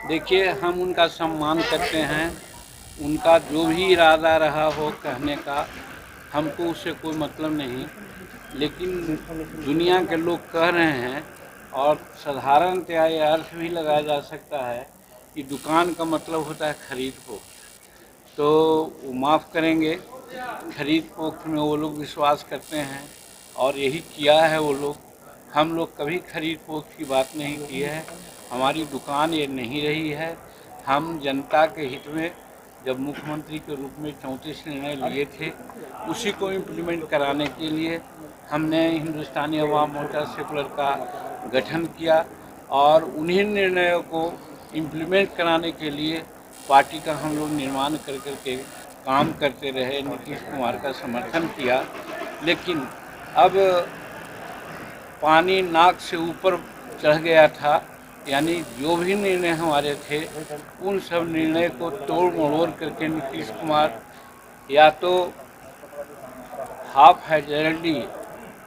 देखिए, हम उनका सम्मान करते हैं। उनका जो भी इरादा रहा हो कहने का, हमको उससे कोई मतलब नहीं। लेकिन दुनिया के लोग कह रहे हैं, और साधारणतया ये अर्थ भी लगाया जा सकता है कि दुकान का मतलब होता है खरीद फोक्त। तो वो माफ़ करेंगे, खरीद फोक्त में वो लोग विश्वास करते हैं और यही किया है वो लोग। हम लोग कभी खरीद फोक्त की बात नहीं की है। हमारी दुकान ये नहीं रही है। हम जनता के हित में जब मुख्यमंत्री के रूप में 34 निर्णय लिए थे, उसी को इम्प्लीमेंट कराने के लिए हमने हिंदुस्तानी अवाम मोर्चा सेकुलर का गठन किया और उन्हीं निर्णयों को इम्प्लीमेंट कराने के लिए पार्टी का हम लोग निर्माण कर के काम करते रहे, नीतीश कुमार का समर्थन किया। लेकिन अब पानी नाक से ऊपर चढ़ गया था, यानी जो भी निर्णय हमारे थे उन सब निर्णय को तोड़ मरोड़ करके नीतीश कुमार या तो हाफ हैंडेडली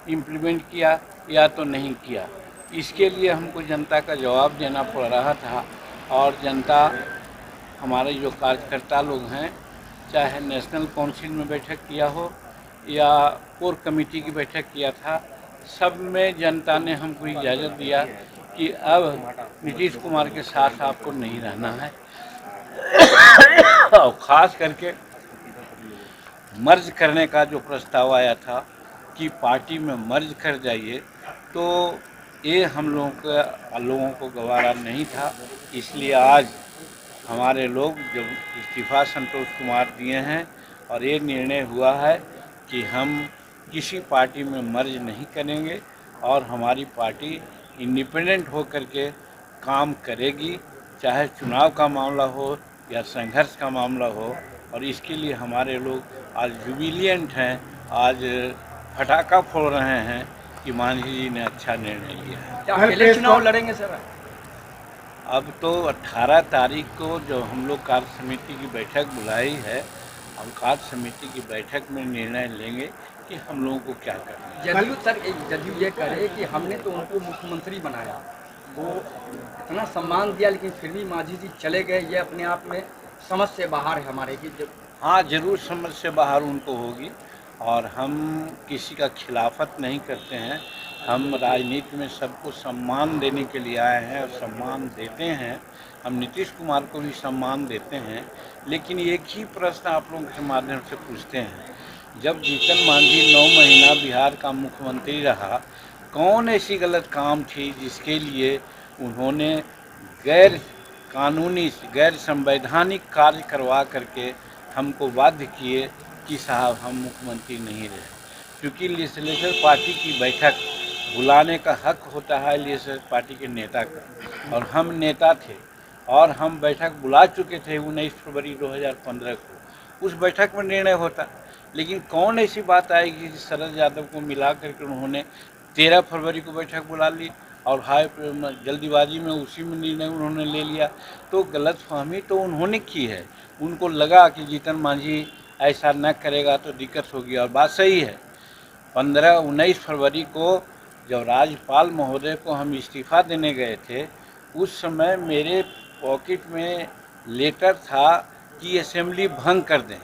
इम्प्लीमेंट किया या तो नहीं किया। इसके लिए हमको जनता का जवाब देना पड़ रहा था। और जनता, हमारे जो कार्यकर्ता लोग हैं, चाहे नेशनल काउंसिल में बैठक किया हो या कोर कमेटी की बैठक किया था, सब में जनता ने हमको इजाज़त दिया कि अब नीतीश कुमार के साथ आपको नहीं रहना है। और ख़ास करके मर्ज करने का जो प्रस्ताव आया था कि पार्टी में मर्ज कर जाइए, तो ये हम लोगों को गवारा नहीं था। इसलिए आज हमारे लोग जब इस्तीफ़ा संतोष कुमार दिए हैं और ये निर्णय हुआ है कि हम किसी पार्टी में मर्ज नहीं करेंगे और हमारी पार्टी इंडिपेंडेंट होकर के काम करेगी, चाहे चुनाव का मामला हो या संघर्ष का मामला हो। और इसके लिए हमारे लोग आज जुबिलियंट हैं, आज फटाका फोड़ रहे हैं कि मांझी जी ने अच्छा निर्णय लिया है। क्या अकेले चुनाव लड़ेंगे सर? अब तो 18 तारीख को जो हम लोग कार्य समिति की बैठक बुलाई है, हम कार्य समिति की बैठक में निर्णय लेंगे कि हम लोगों को क्या करना है। जदयू सर, जदयू ये करे कि हमने तो उनको मुख्यमंत्री बनाया, वो इतना सम्मान दिया, लेकिन फिर भी मांझी जी चले गए, ये अपने आप में समझ से बाहर है हमारे की। हाँ, ज़रूर समझ से बाहर उनको होगी। और हम किसी का खिलाफत नहीं करते हैं। हम राजनीति में सबको सम्मान देने के लिए आए हैं और सम्मान देते हैं। हम नीतीश कुमार को भी सम्मान देते हैं। लेकिन एक ही प्रश्न आप लोगों के माध्यम से पूछते हैं, जब जीतन मांझी 9 महीना बिहार का मुख्यमंत्री रहा, कौन ऐसी गलत काम थी जिसके लिए उन्होंने गैर कानूनी, गैर संवैधानिक कार्य करवा करके हमको बाध्य किए कि साहब हम मुख्यमंत्री नहीं रहे। क्योंकि लेजिस्लेचर पार्टी की बैठक बुलाने का हक होता है लेजिस्लेचर पार्टी के नेता का, और हम नेता थे और हम बैठक बुला चुके थे 19 फरवरी 2015 को। उस बैठक में निर्णय होता, लेकिन कौन ऐसी बात आएगी कि शरद यादव को मिला करके उन्होंने 13 फरवरी को बैठक बुला ली और हाय जल्दीबाजी में उसी में निर्णय उन्होंने ले लिया। तो गलतफहमी तो उन्होंने की है। उनको लगा कि जीतन मांझी ऐसा न करेगा तो दिक्कत होगी, और बात सही है। 19 फरवरी को जब राज्यपाल महोदय को हम इस्तीफ़ा देने गए थे, उस समय मेरे पॉकेट में लेटर था कि असेंबली भंग कर दें।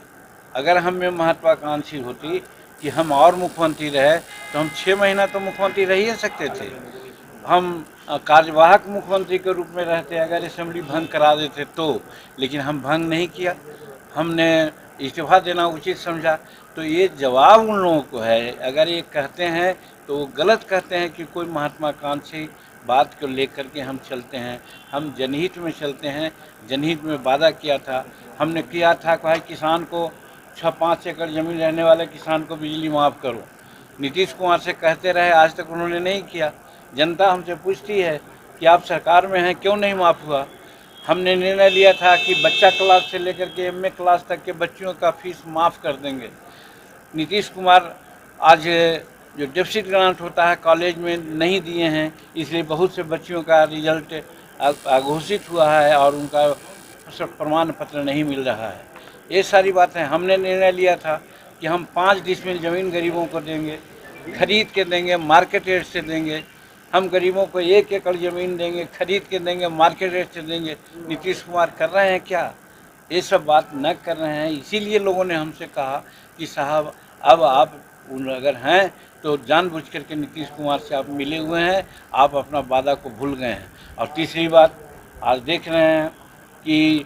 अगर हम में महत्वाकांक्षी होती कि हम और मुख्यमंत्री रहे तो हम 6 महीना तो मुख्यमंत्री रह ही सकते थे। हम कार्यवाहक मुख्यमंत्री के रूप में रहते अगर असेंबली भंग करा देते तो। लेकिन हम भंग नहीं किया, हमने इस्तीफ़ा देना उचित समझा। तो ये जवाब उन लोगों को है। अगर ये कहते हैं तो वो गलत कहते हैं कि कोई महत्वाकांक्षी बात को लेकर के हम चलते हैं। हम जनहित में चलते हैं। जनहित में वादा किया था, हमने किया था कि भाई किसान को 6-5 एकड़ ज़मीन रहने वाले किसान को बिजली माफ़ करो। नीतीश कुमार से कहते रहे, आज तक उन्होंने नहीं किया। जनता हमसे पूछती है कि आप सरकार में हैं, क्यों नहीं माफ़ हुआ। हमने निर्णय लिया था कि बच्चा क्लास से लेकर के एमए क्लास तक के बच्चियों का फीस माफ़ कर देंगे। नीतीश कुमार आज जो डेफिसिट ग्रांट होता है कॉलेज में नहीं दिए हैं, इसलिए बहुत से बच्चियों का रिजल्ट अघोषित हुआ है और उनका प्रमाण पत्र नहीं मिल रहा है। ये सारी बातें हमने निर्णय लिया था कि हम 5 डिसमिल ज़मीन गरीबों को देंगे, खरीद के देंगे, मार्केट रेट से देंगे। हम गरीबों को 1 एकड़ ज़मीन देंगे, खरीद के देंगे, मार्केट रेट से देंगे। नीतीश कुमार कर रहे हैं क्या? ये सब बात न कर रहे हैं। इसीलिए लोगों ने हमसे कहा कि साहब अब आप अगर हैं तो जानबूझ करके नीतीश कुमार से आप मिले हुए हैं, आप अपना वादा को भूल गए हैं। और तीसरी बात, आज देख रहे हैं कि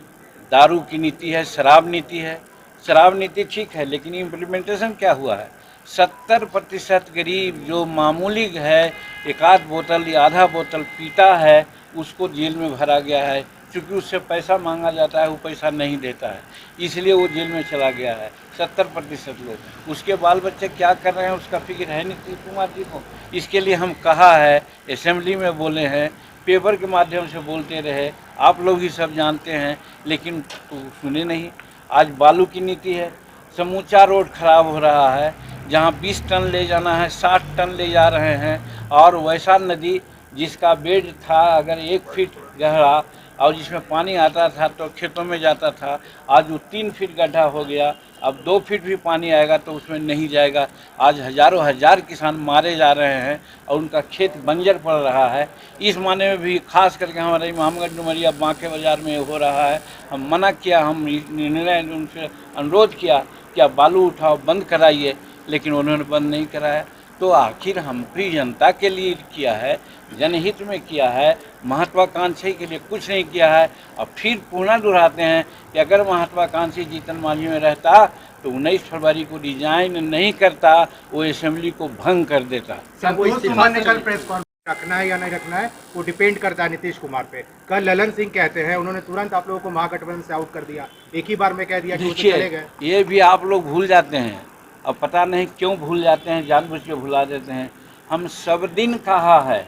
दारू की नीति है, शराब नीति है। शराब नीति ठीक है, लेकिन इम्प्लीमेंटेशन क्या हुआ है? 70% गरीब जो मामूली है, एक आध बोतल या आधा बोतल पीता है, उसको जेल में भरा गया है। क्योंकि उससे पैसा मांगा जाता है, वो पैसा नहीं देता है, इसलिए वो जेल में चला गया है 70% लोग। उसके बाल बच्चे क्या कर रहे हैं उसका फिक्र है नीतीश कुमार जी को। इसके लिए हम कहा है, असेंबली में बोले हैं, पेपर के माध्यम से बोलते रहे, आप लोग ही सब जानते हैं, लेकिन तो सुने नहीं। आज बालू की नीति है, समूचा रोड खराब हो रहा है। जहाँ 20 टन ले जाना है 60 टन ले जा रहे हैं। और वैसा नदी जिसका बेड था अगर 1 फीट गहरा और जिसमें पानी आता था तो खेतों में जाता था, आज वो 3 फीट गड्ढा हो गया। अब 2 फीट भी पानी आएगा तो उसमें नहीं जाएगा। आज हज़ारों हज़ार किसान मारे जा रहे हैं और उनका खेत बंजर पड़ रहा है। इस माने में भी खास करके हमारे इमामगंज डुमरिया बांके बाज़ार में हो रहा है। हम मना किया, हम निर्णय उनसे अनुरोध किया कि आप बालू उठाओ, बंद कराइए, लेकिन उन्होंने बंद नहीं कराया। तो आखिर हम भी जनता के लिए किया है, जनहित में किया है, महत्वाकांक्षी के लिए कुछ नहीं किया है। और फिर पुनः दोहराते हैं कि अगर महत्वाकांक्षी जीतन मांझी में रहता तो 19 फरवरी को रिजाइन नहीं करता, वो असेंबली को भंग कर देता। संतोष कुमार ने कल प्रेस कॉन्फ्रेंस रखना है या नहीं रखना है वो डिपेंड करता है नीतीश कुमार पे। कल ललन सिंह कहते हैं उन्होंने तुरंत आप लोगों को महागठबंधन से आउट कर दिया, एक ही बार में कह दिया कि वो चले गए। ये भी आप लोग भूल जाते हैं, अब पता नहीं क्यों भूल जाते हैं, जानबूझ के भुला देते हैं। हम सब दिन कहा है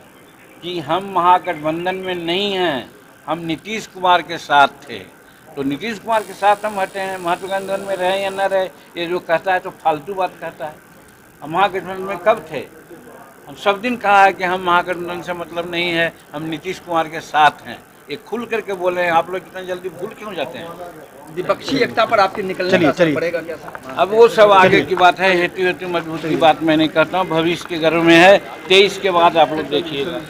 कि हम महागठबंधन में नहीं हैं, हम नीतीश कुमार के साथ थे। तो नीतीश कुमार के साथ हम हटे हैं, महागठबंधन में रहे या न रहे, ये जो कहता है तो फालतू बात कहता है। हम महागठबंधन में कब थे? हम सब दिन कहा है कि हम महागठबंधन से मतलब नहीं है, हम नीतीश कुमार के साथ हैं। ये खुल करके बोले हैं, आप लोग इतना जल्दी भूल क्यों जाते हैं? विपक्षी एकता पर आपके निकलने का असर पड़ेगा क्या सर? अब वो सब आगे की बात है, हेतु हेतु मजबूत की बात मैं नहीं करता हूँ, भविष्य के घर में है। 23 के बाद आप लोग देखिएगा।